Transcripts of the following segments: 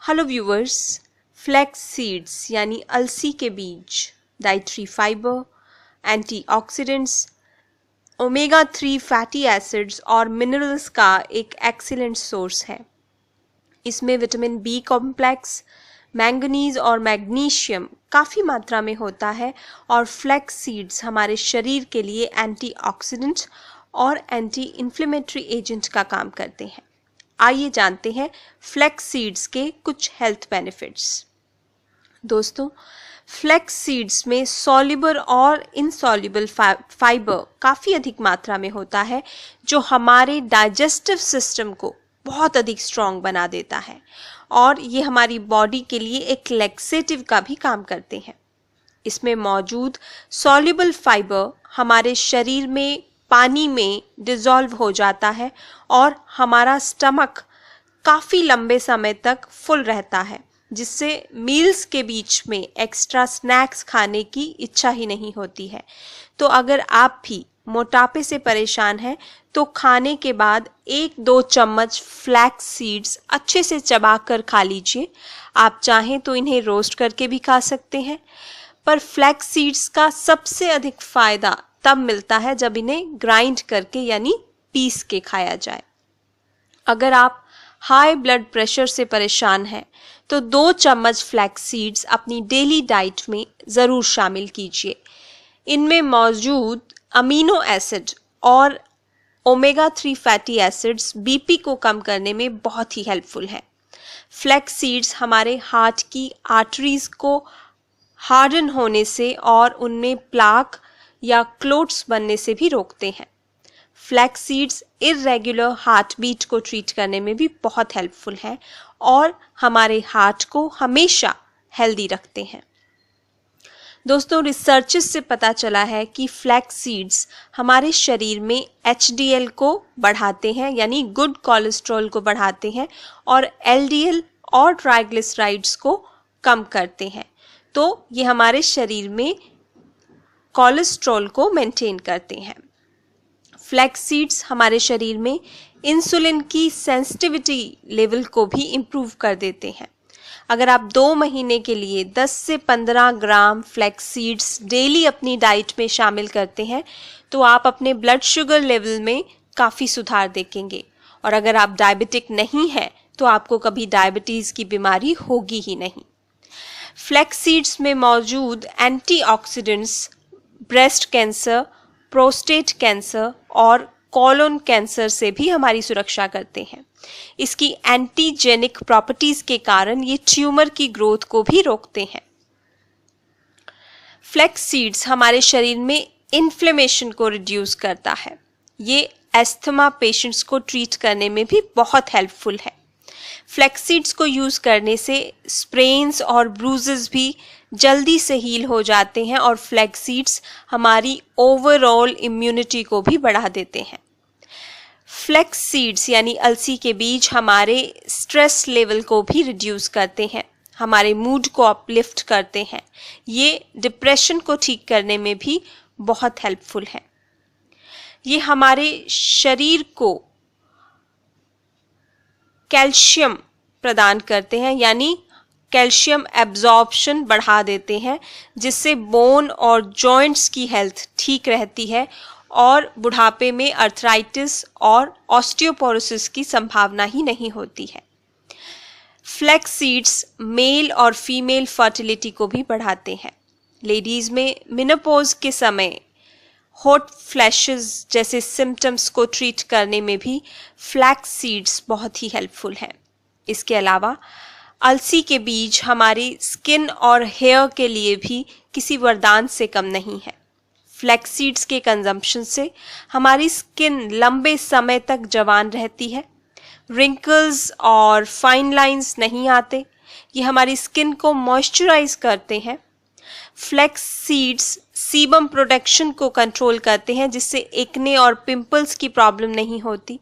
Hello viewers, flax seeds यानी अलसी के बीज dietary fibre, antioxidants, omega 3 fatty acids और मिनरल्स का एक एक्सीलेंट सोर्स है। इसमें विटामिन बी कॉम्प्लेक्स, मैंगनीज और मैग्नीशियम काफ़ी मात्रा में होता है और फ्लैक्स सीड्स हमारे शरीर के लिए एंटीऑक्सीडेंट और एंटी इन्फ्लेमेटरी एजेंट का काम करते हैं। आइए जानते हैं फ्लैक्स सीड्स के कुछ हेल्थ बेनिफिट्स। दोस्तों, फ्लैक्स सीड्स में सॉल्युबल और इनसॉल्युबल फाइबर काफ़ी अधिक मात्रा में होता है, जो हमारे डाइजेस्टिव सिस्टम को बहुत अधिक स्ट्रॉन्ग बना देता है और ये हमारी बॉडी के लिए एक लैक्सेटिव का भी काम करते हैं। इसमें मौजूद सॉल्युबल फाइबर हमारे शरीर में पानी में डिज़ोल्व हो जाता है और हमारा स्टमक काफ़ी लंबे समय तक फुल रहता है, जिससे मील्स के बीच में एक्स्ट्रा स्नैक्स खाने की इच्छा ही नहीं होती है। तो अगर आप भी मोटापे से परेशान हैं तो खाने के बाद 1-2 चम्मच फ्लैक्स सीड्स अच्छे से चबाकर खा लीजिए। आप चाहें तो इन्हें रोस्ट करके भी खा सकते हैं, पर फ्लैक्स सीड्स का सबसे अधिक फ़ायदा तब मिलता है जब इन्हें ग्राइंड करके यानी पीस के खाया जाए। अगर आप हाई ब्लड प्रेशर से परेशान हैं तो 2 चम्मच फ्लैक्स सीड्स अपनी डेली डाइट में ज़रूर शामिल कीजिए। इनमें मौजूद अमीनो एसिड और ओमेगा 3 फैटी एसिड्स बीपी को कम करने में बहुत ही हेल्पफुल हैं। फ्लैक्स सीड्स हमारे हार्ट की आर्टरीज को हार्डन होने से और उनमें प्लाक या क्लोट्स बनने से भी रोकते हैं। Flax seeds irregular heart beat को ट्रीट करने में भी बहुत हेल्पफुल हैं और हमारे हार्ट को हमेशा हेल्दी रखते हैं। दोस्तों, रिसर्चेस से पता चला है कि फ्लैक्स सीड्स हमारे शरीर में HDL को बढ़ाते हैं यानी गुड कोलेस्ट्रॉल को बढ़ाते हैं और LDL और ट्राइग्लिसराइड्स को कम करते हैं। तो ये हमारे शरीर में कोलेस्ट्रॉल को मेंटेन करते हैं। फ्लैक्स सीड्स हमारे शरीर में इंसुलिन की सेंसिटिविटी लेवल को भी इम्प्रूव कर देते हैं। अगर आप 2 महीने के लिए 10 से 15 ग्राम फ्लैक्स सीड्स डेली अपनी डाइट में शामिल करते हैं तो आप अपने ब्लड शुगर लेवल में काफ़ी सुधार देखेंगे। और अगर आप डायबिटिक नहीं हैं तो आपको कभी डायबिटीज़ की बीमारी होगी ही नहीं। फ्लैक्स सीड्स में मौजूद antioxidants breast cancer, prostate cancer और कोलोन कैंसर से भी हमारी सुरक्षा करते हैं। इसकी एंटीजेनिक प्रॉपर्टीज के कारण ये ट्यूमर की ग्रोथ को भी रोकते हैं। फ्लैक्स सीड्स हमारे शरीर में इन्फ्लेमेशन को रिड्यूस करता है। ये एस्थमा पेशेंट्स को ट्रीट करने में भी बहुत हेल्पफुल है। फ्लैक्स सीड्स को यूज़ करने से स्प्रेन्स और ब्रूजेस भी जल्दी से हील हो जाते हैं और फ्लैक्स सीड्स हमारी ओवरऑल इम्यूनिटी को भी बढ़ा देते हैं। फ्लैक्स सीड्स यानी अलसी के बीज हमारे स्ट्रेस लेवल को भी रिड्यूस करते हैं, हमारे मूड को अपलिफ्ट करते हैं। ये डिप्रेशन को ठीक करने में भी बहुत हेल्पफुल है। ये हमारे शरीर को कैल्शियम प्रदान करते हैं यानी कैल्शियम एब्जॉर्प्शन बढ़ा देते हैं, जिससे बोन और जॉइंट्स की हेल्थ ठीक रहती है और बुढ़ापे में अर्थराइटिस और ऑस्टियोपोरोसिस की संभावना ही नहीं होती है। फ्लैक्स सीड्स मेल और फीमेल फर्टिलिटी को भी बढ़ाते हैं। लेडीज़ में मेनोपॉज के समय हॉट फ्लैशेस जैसे सिम्टम्स को ट्रीट करने में भी फ्लैक्स सीड्स बहुत ही हेल्पफुल हैं। इसके अलावा अलसी के बीज हमारी स्किन और हेयर के लिए भी किसी वरदान से कम नहीं है। फ्लैक्स सीड्स के कंजम्पशन से हमारी स्किन लंबे समय तक जवान रहती है, रिंकल्स और फाइन लाइंस नहीं आते। ये हमारी स्किन को मॉइस्चराइज करते हैं। फ्लैक्स सीड्स सीबम प्रोडक्शन को कंट्रोल करते हैं, जिससे एक्ने और पिंपल्स की प्रॉब्लम नहीं होती।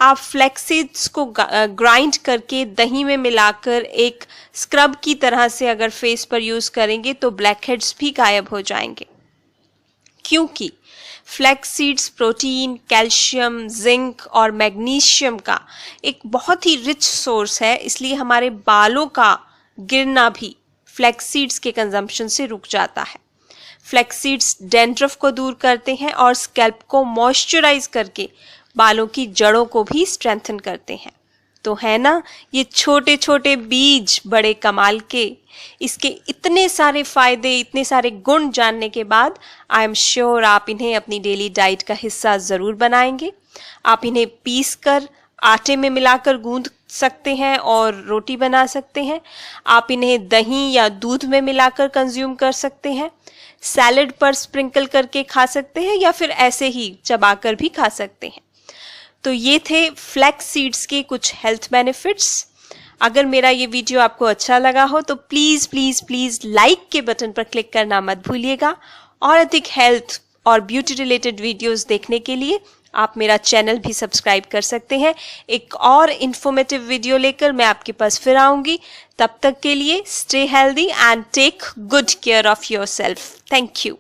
आप फ्लैक्स सीड्स को ग्राइंड करके दही में मिलाकर एक स्क्रब की तरह से अगर फेस पर यूज़ करेंगे तो ब्लैक हेड्स भी गायब हो जाएंगे, क्योंकि flax seeds protein, calcium, zinc और मैग्नीशियम का एक बहुत ही रिच सोर्स है, इसलिए हमारे बालों का गिरना भी फ्लैक्स सीड्स के कंजम्पशन से रुक जाता है। फ्लैक्स सीड्स डैंड्रफ को दूर करते हैं और स्कैल्प को मॉइस्चराइज करके बालों की जड़ों को भी स्ट्रेंथन करते हैं। तो है ना ये छोटे छोटे बीज बड़े कमाल के। इसके इतने सारे फायदे, इतने सारे गुण जानने के बाद आई एम श्योर आप इन्हें अपनी डेली डाइट का हिस्सा ज़रूर बनाएंगे। आप इन्हें पीस कर आटे में मिलाकर गूंद सकते हैं और रोटी बना सकते हैं। आप इन्हें दही या दूध में मिलाकर कंज्यूम कर सकते हैं, सैलेड पर स्प्रिंकल करके खा सकते हैं या फिर ऐसे ही चबाकर भी खा सकते हैं। तो ये थे फ्लैक्स सीड्स के कुछ हेल्थ बेनिफिट्स। अगर मेरा ये वीडियो आपको अच्छा लगा हो तो प्लीज़ प्लीज़ प्लीज़ लाइक के बटन पर क्लिक करना मत भूलिएगा। और अधिक हेल्थ और ब्यूटी रिलेटेड वीडियोस देखने के लिए आप मेरा चैनल भी सब्सक्राइब कर सकते हैं। एक और इन्फॉर्मेटिव वीडियो लेकर मैं आपके पास फिर आऊँगी। तब तक के लिए stay healthy and take good care of yourself. Thank you.